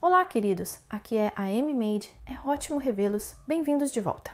Olá, queridos! Aqui é a Amy Made, é ótimo revê-los, bem-vindos de volta!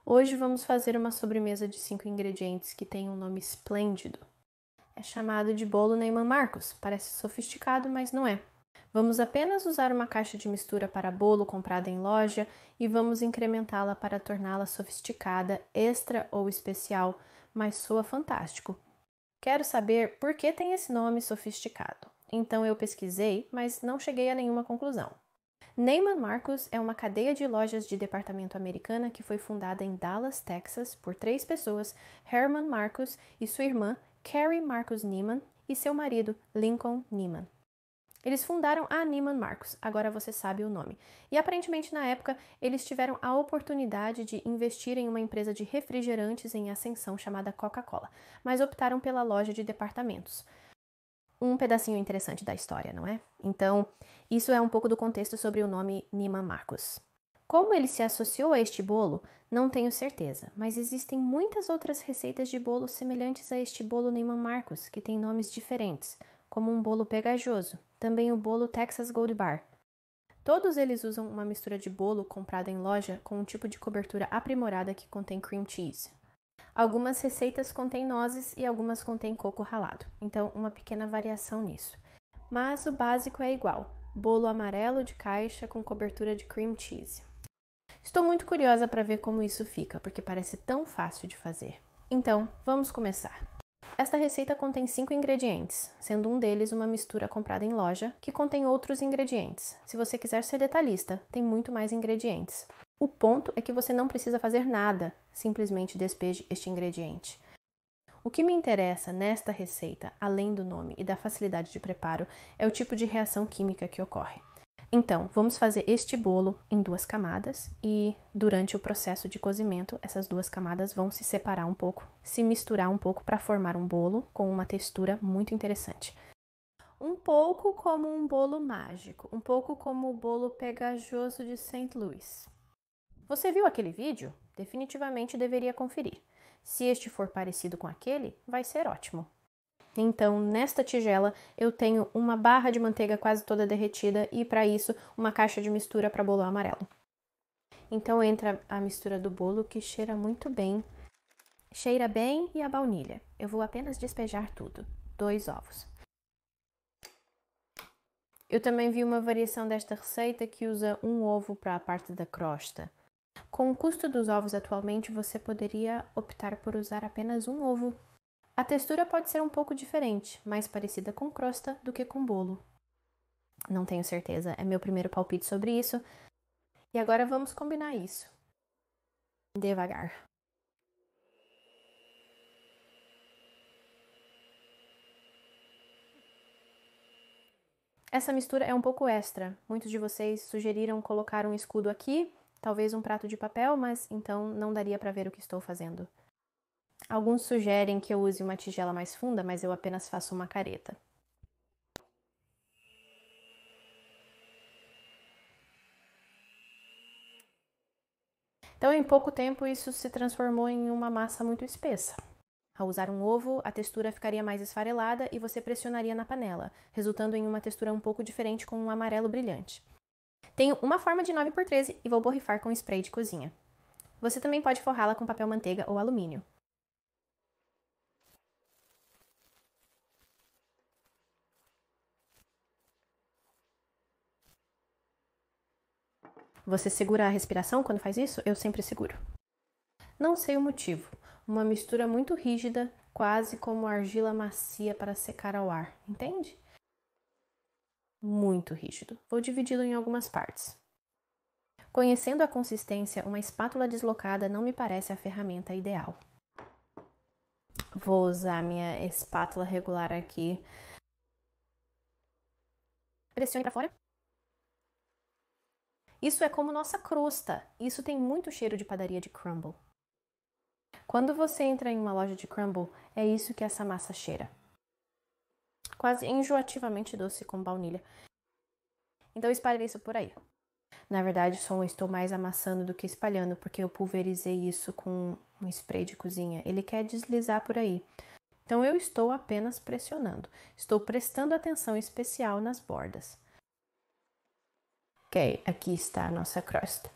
Hoje vamos fazer uma sobremesa de 5 ingredientes que tem um nome esplêndido. É chamado de bolo Neiman Marcus, parece sofisticado, mas não é. Vamos apenas usar uma caixa de mistura para bolo comprada em loja e vamos incrementá-la para torná-la sofisticada, extra ou especial, mas soa fantástico. Quero saber por que tem esse nome sofisticado. Então eu pesquisei, mas não cheguei a nenhuma conclusão. Neiman Marcus é uma cadeia de lojas de departamento americana que foi fundada em Dallas, Texas, por 3 pessoas, Herman Marcus e sua irmã, Carrie Marcus Neiman, e seu marido, Lincoln Neiman. Eles fundaram a Neiman Marcus, agora você sabe o nome. E aparentemente na época eles tiveram a oportunidade de investir em uma empresa de refrigerantes em ascensão chamada Coca-Cola, mas optaram pela loja de departamentos. Um pedacinho interessante da história, não é? Então, isso é um pouco do contexto sobre o nome Neiman Marcus. Como ele se associou a este bolo, não tenho certeza, mas existem muitas outras receitas de bolo semelhantes a este bolo Neiman Marcus, que têm nomes diferentes, como um bolo pegajoso, também o bolo Texas Gold Bar. Todos eles usam uma mistura de bolo comprada em loja com um tipo de cobertura aprimorada que contém cream cheese. Algumas receitas contêm nozes e algumas contêm coco ralado, então uma pequena variação nisso. Mas o básico é igual, bolo amarelo de caixa com cobertura de cream cheese. Estou muito curiosa para ver como isso fica, porque parece tão fácil de fazer. Então, vamos começar. Esta receita contém 5 ingredientes, sendo um deles uma mistura comprada em loja, que contém outros ingredientes. Se você quiser ser detalhista, tem muito mais ingredientes. O ponto é que você não precisa fazer nada, simplesmente despeje este ingrediente. O que me interessa nesta receita, além do nome e da facilidade de preparo, é o tipo de reação química que ocorre. Então, vamos fazer este bolo em 2 camadas e, durante o processo de cozimento, essas 2 camadas vão se separar um pouco, se misturar um pouco para formar um bolo com uma textura muito interessante. Um pouco como um bolo mágico, um pouco como o bolo pegajoso de St. Louis. Você viu aquele vídeo? Definitivamente deveria conferir. Se este for parecido com aquele, vai ser ótimo. Então, nesta tigela, eu tenho uma barra de manteiga quase toda derretida e, para isso, uma caixa de mistura para bolo amarelo. Então, entra a mistura do bolo, que cheira muito bem. Cheira bem e a baunilha. Eu vou apenas despejar tudo. 2 ovos. Eu também vi uma variação desta receita que usa um ovo para a parte da crosta. Com o custo dos ovos atualmente, você poderia optar por usar apenas um ovo. A textura pode ser um pouco diferente, mais parecida com crosta do que com bolo. Não tenho certeza, é meu primeiro palpite sobre isso. E agora vamos combinar isso. Devagar. Essa mistura é um pouco extra. Muitos de vocês sugeriram colocar um escudo aqui, talvez um prato de papel, mas então não daria para ver o que estou fazendo. Alguns sugerem que eu use uma tigela mais funda, mas eu apenas faço uma careta. Então, em pouco tempo, isso se transformou em uma massa muito espessa. Ao usar um ovo, a textura ficaria mais esfarelada e você pressionaria na panela, resultando em uma textura um pouco diferente com um amarelo brilhante. Tenho uma forma de 9x13 e vou borrifar com spray de cozinha. Você também pode forrá-la com papel manteiga ou alumínio. Você segura a respiração quando faz isso? Eu sempre seguro. Não sei o motivo. Uma mistura muito rígida, quase como argila macia para secar ao ar, entende? Muito rígido. Vou dividi-lo em algumas partes. Conhecendo a consistência, uma espátula deslocada não me parece a ferramenta ideal. Vou usar minha espátula regular aqui. Pressione para fora. Isso é como nossa crosta. Isso tem muito cheiro de padaria de crumble. Quando você entra em uma loja de crumble, é isso que essa massa cheira. Quase enjoativamente doce com baunilha. Então espalhe isso por aí. Na verdade, só estou mais amassando do que espalhando, porque eu pulverizei isso com um spray de cozinha. Ele quer deslizar por aí. Então eu estou apenas pressionando. Estou prestando atenção especial nas bordas. Ok, aqui está a nossa crosta.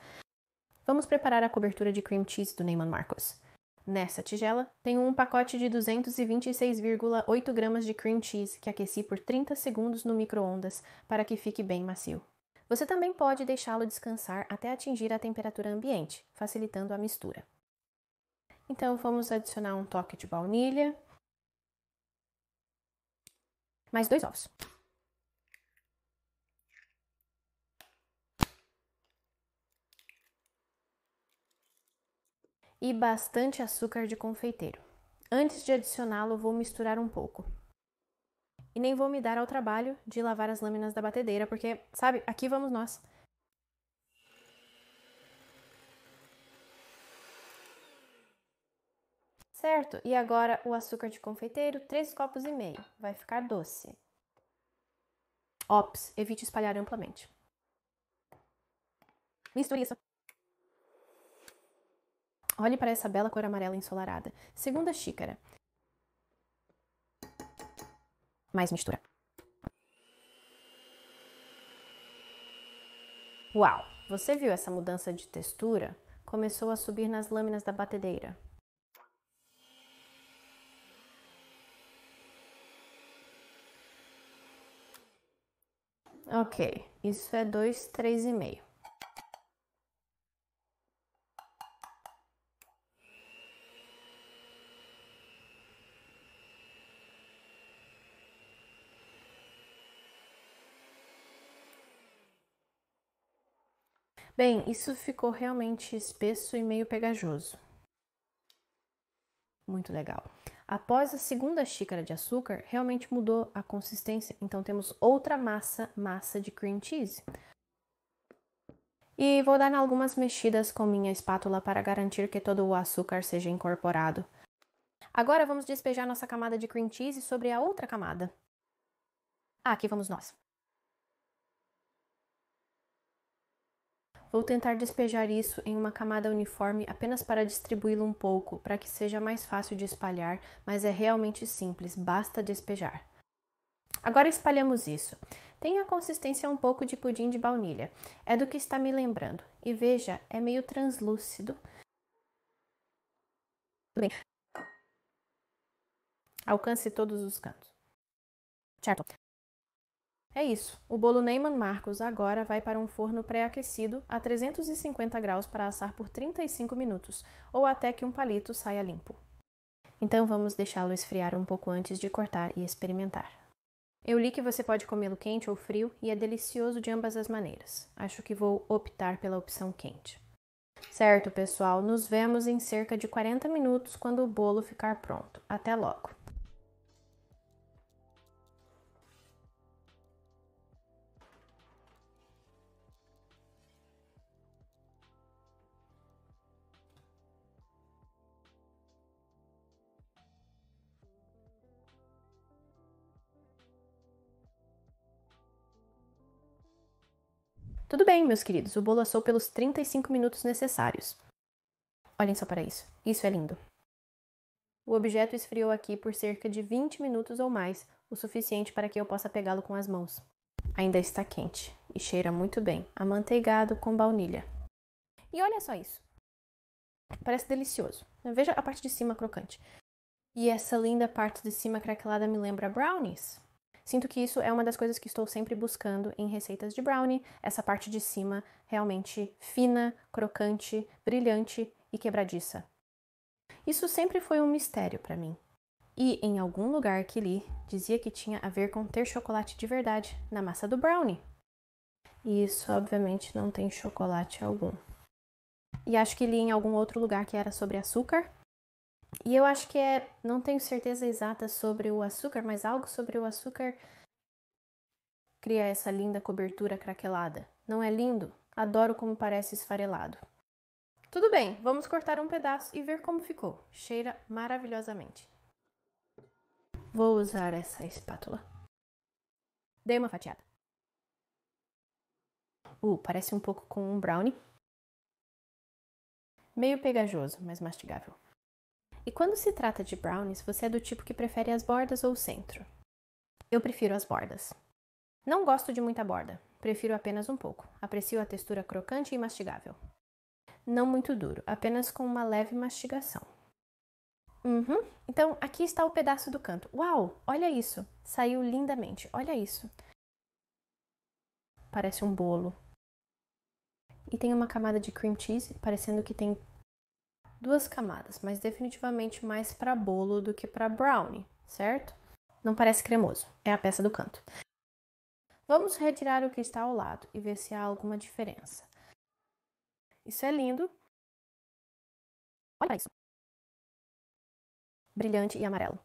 Vamos preparar a cobertura de cream cheese do Neiman Marcus. Nessa tigela, tenho um pacote de 226,8 gramas de cream cheese que aqueci por 30 segundos no micro-ondas para que fique bem macio. Você também pode deixá-lo descansar até atingir a temperatura ambiente, facilitando a mistura. Então, vamos adicionar um toque de baunilha, mais 2 ovos. E bastante açúcar de confeiteiro. Antes de adicioná-lo, vou misturar um pouco. E nem vou me dar ao trabalho de lavar as lâminas da batedeira, porque, sabe, aqui vamos nós. Certo, e agora o açúcar de confeiteiro, 3 copos e meio. Vai ficar doce. Ops, evite espalhar amplamente. Misture isso. Olhe para essa bela cor amarela ensolarada. Segunda xícara. Mais mistura. Uau! Você viu essa mudança de textura? Começou a subir nas lâminas da batedeira. Ok, isso é 2, 3,5. Bem, isso ficou realmente espesso e meio pegajoso. Muito legal. Após a segunda xícara de açúcar, realmente mudou a consistência, então temos outra massa de cream cheese. E vou dar algumas mexidas com minha espátula para garantir que todo o açúcar seja incorporado. Agora vamos despejar nossa camada de cream cheese sobre a outra camada. Aqui vamos nós. Vou tentar despejar isso em uma camada uniforme apenas para distribuí-lo um pouco, para que seja mais fácil de espalhar, mas é realmente simples, basta despejar. Agora espalhamos isso. Tem a consistência um pouco de pudim de baunilha, é do que está me lembrando. E veja, é meio translúcido. Bem, alcance todos os cantos. Certo. É isso, o bolo Neiman Marcus agora vai para um forno pré-aquecido a 350 graus para assar por 35 minutos, ou até que um palito saia limpo. Então vamos deixá-lo esfriar um pouco antes de cortar e experimentar. Eu li que você pode comê-lo quente ou frio e é delicioso de ambas as maneiras. Acho que vou optar pela opção quente. Certo, pessoal, nos vemos em cerca de 40 minutos quando o bolo ficar pronto. Até logo! Tudo bem, meus queridos, o bolo assou pelos 35 minutos necessários. Olhem só para isso, isso é lindo. O objeto esfriou aqui por cerca de 20 minutos ou mais, o suficiente para que eu possa pegá-lo com as mãos. Ainda está quente e cheira muito bem, amanteigado com baunilha. E olha só isso. Parece delicioso. Veja a parte de cima crocante. E essa linda parte de cima craquelada me lembra brownies. Sinto que isso é uma das coisas que estou sempre buscando em receitas de brownie, essa parte de cima realmente fina, crocante, brilhante e quebradiça. Isso sempre foi um mistério para mim. E em algum lugar que li, dizia que tinha a ver com ter chocolate de verdade na massa do brownie. E isso obviamente não tem chocolate algum. E acho que li em algum outro lugar que era sobre açúcar. E eu acho que não tenho certeza exata sobre o açúcar, mas algo sobre o açúcar cria essa linda cobertura craquelada. Não é lindo? Adoro como parece esfarelado. Tudo bem, vamos cortar um pedaço e ver como ficou. Cheira maravilhosamente. Vou usar essa espátula. Dei uma fatiada. Parece um pouco com um brownie. Meio pegajoso, mas mastigável. E quando se trata de brownies, você é do tipo que prefere as bordas ou o centro? Eu prefiro as bordas. Não gosto de muita borda, prefiro apenas um pouco. Aprecio a textura crocante e mastigável. Não muito duro, apenas com uma leve mastigação. Então, aqui está o pedaço do canto. Uau, olha isso. Saiu lindamente, olha isso. Parece um bolo. E tem uma camada de cream cheese, parecendo que tem 2 camadas, mas definitivamente mais para bolo do que para brownie, certo? Não parece cremoso, é a peça do canto. Vamos retirar o que está ao lado e ver se há alguma diferença. Isso é lindo. Olha isso. Brilhante e amarelo.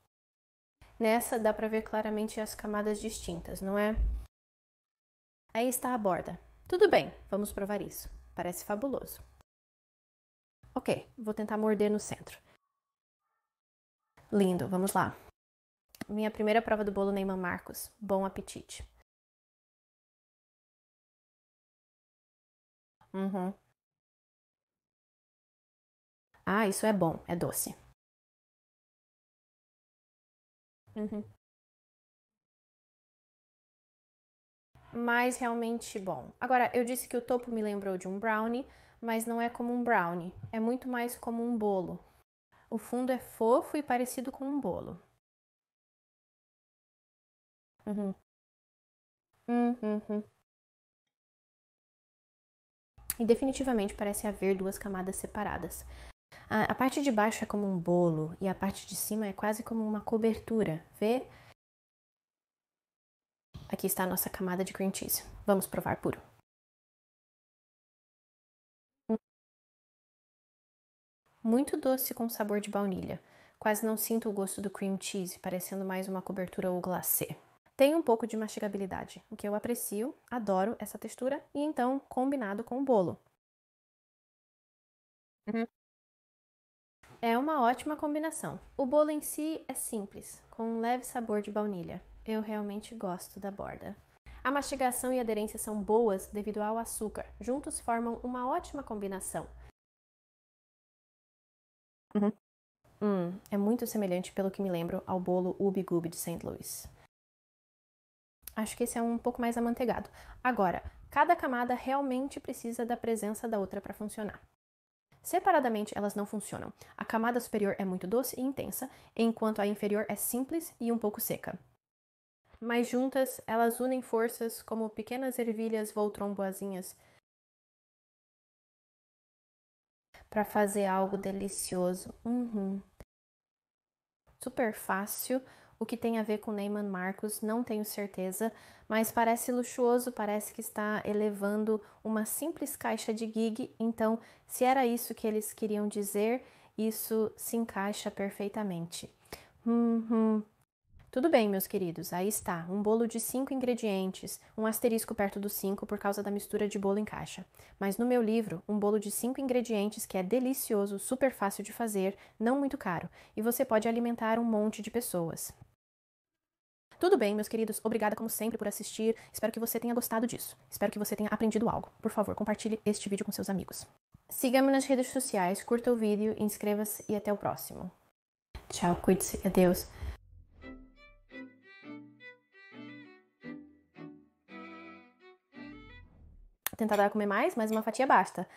Nessa dá para ver claramente as camadas distintas, não é? Aí está a borda. Tudo bem, vamos provar isso. Parece fabuloso. Ok, vou tentar morder no centro. Lindo, vamos lá. Minha primeira prova do bolo Neiman Marcus. Bom apetite. Ah, isso é bom, é doce. Mas realmente bom. Agora, eu disse que o topo me lembrou de um brownie, mas não é como um brownie. É muito mais como um bolo. O fundo é fofo e parecido com um bolo. E definitivamente parece haver 2 camadas separadas. A parte de baixo é como um bolo e a parte de cima é quase como uma cobertura. Vê? Aqui está a nossa camada de cream cheese. Vamos provar puro. Muito doce com sabor de baunilha. Quase não sinto o gosto do cream cheese, parecendo mais uma cobertura ou glacê. Tem um pouco de mastigabilidade, o que eu aprecio, adoro essa textura e então combinado com o bolo. É uma ótima combinação. O bolo em si é simples, com um leve sabor de baunilha. Eu realmente gosto da borda. A mastigação e a aderência são boas devido ao açúcar. Juntos formam uma ótima combinação. É muito semelhante, pelo que me lembro, ao bolo Ubi Gooby de St. Louis. Acho que esse é um pouco mais amanteigado. Agora, cada camada realmente precisa da presença da outra para funcionar. Separadamente, elas não funcionam. A camada superior é muito doce e intensa, enquanto a inferior é simples e um pouco seca. Mas juntas, elas unem forças como pequenas ervilhas voltromboazinhas para fazer algo delicioso. Super fácil. O que tem a ver com Neiman Marcus, não tenho certeza, mas parece luxuoso, parece que está elevando uma simples caixa de gig, então, se era isso que eles queriam dizer, isso se encaixa perfeitamente. Tudo bem, meus queridos, aí está, um bolo de 5 ingredientes, um asterisco perto do 5 por causa da mistura de bolo em caixa. Mas no meu livro, um bolo de 5 ingredientes que é delicioso, super fácil de fazer, não muito caro, e você pode alimentar um monte de pessoas. Tudo bem, meus queridos, obrigada como sempre por assistir, espero que você tenha gostado disso, espero que você tenha aprendido algo. Por favor, compartilhe este vídeo com seus amigos. Siga-me nas redes sociais, curta o vídeo, inscreva-se e até o próximo. Tchau, cuide-se, adeus. Tentar dar a comer mais, mas uma fatia basta.